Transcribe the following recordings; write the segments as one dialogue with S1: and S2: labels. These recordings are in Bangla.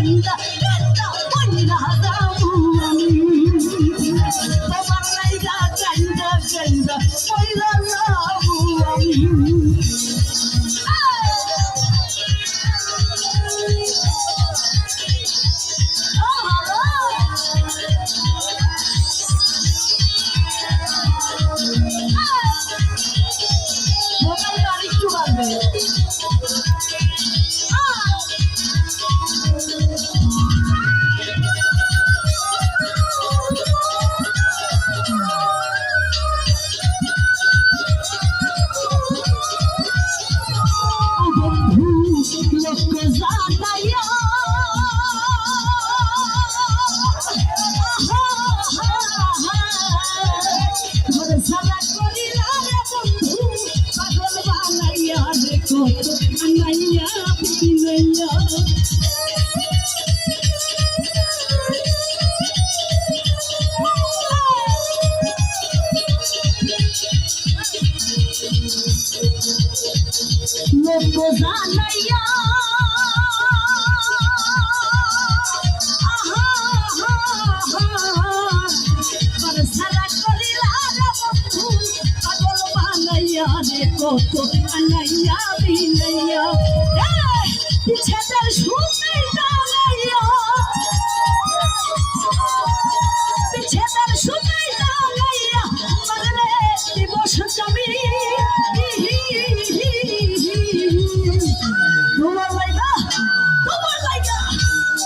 S1: গেন্দা গেন্দা বইরা যাবো আমি তোমার লাইগা গেন্দা গেন্দা বইরা যাবো আমি কত আনাইয়া বিনাইয়া পিছেদের শুনে দাঁড়াইয়া পিছেদের শুনে দাঁড়াইয়া পারলে দিবস জমি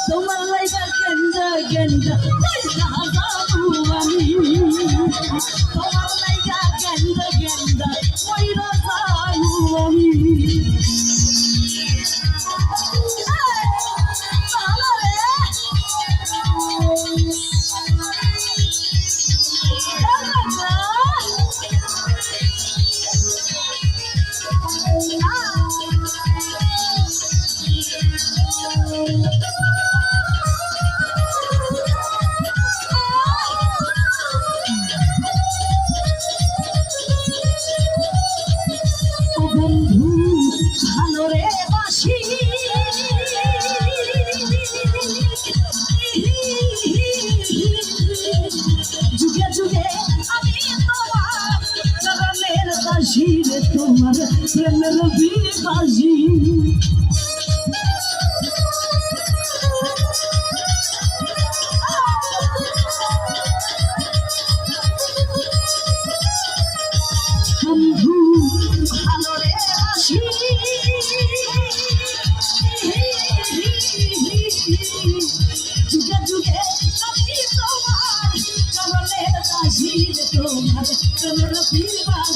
S1: তোমার লাইগা গেন্দা গেন্দা বইরা যাবো আমি তোমার লাইগা গেন্দা গেন্দা বইরা যাবো আমি তোমার প্রেমের বিবাজি বন্ধু ভালো রে বাসি যুগে যুগে আমি তোমার চরণের দাসী তোমার প্রেমের বিবাজি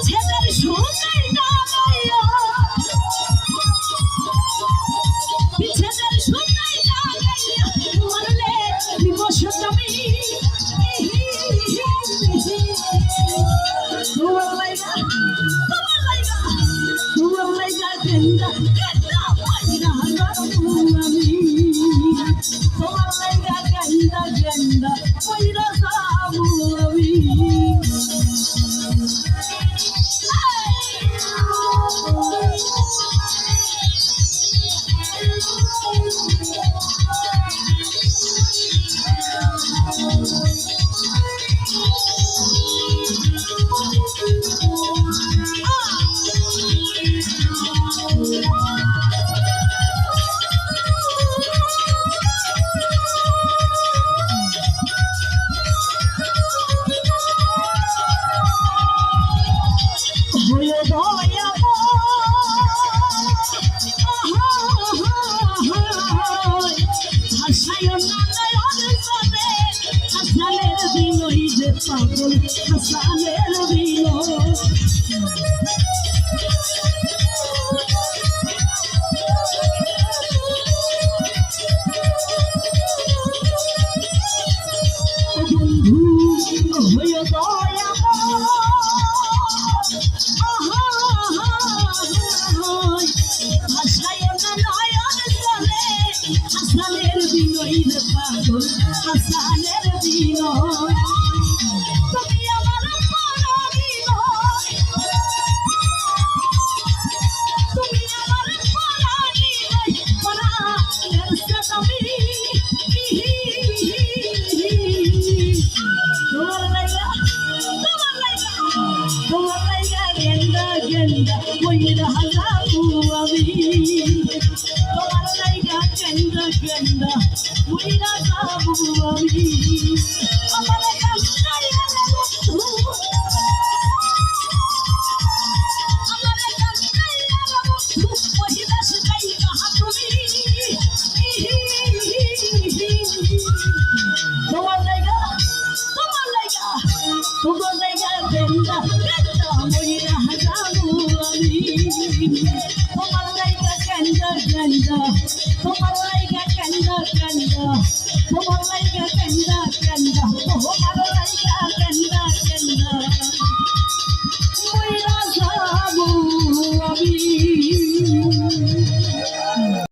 S1: ছেলের শুনে হাসানের বিনয় যে পাগল হাসানের বিনয় বন্ধু হয়ে দয়া ভাষায় না নয়ন চলে হাসানের বিনয় রে পাগল হাসানের বিনয় তুমি আমার পরাণী নয় তুমি আমার পরাণী নয় পরাণের সাথী তোমার লাইগা গেন্দা গেন্দা মইরা হাজাবু আমি তোমার লাইগা গেন্দা গেন্দা মইরা যাবু আমি আমার কান্দাই হলো বন্ধু আমার কান্দাই হলো বন্ধু মহিলা সেটাই কাহা তুমি তোমার লাইগা গেন্দা গেন্দা মইরা যাবু আমি তোমার লাইগা গেন্দা গেন্দা তোমার লাইগা গেন্দা গেন্দা তোমার লাইগা গেন্দা গেন্দা তোমার লাইগা গেন্দা গেন্দা মইরা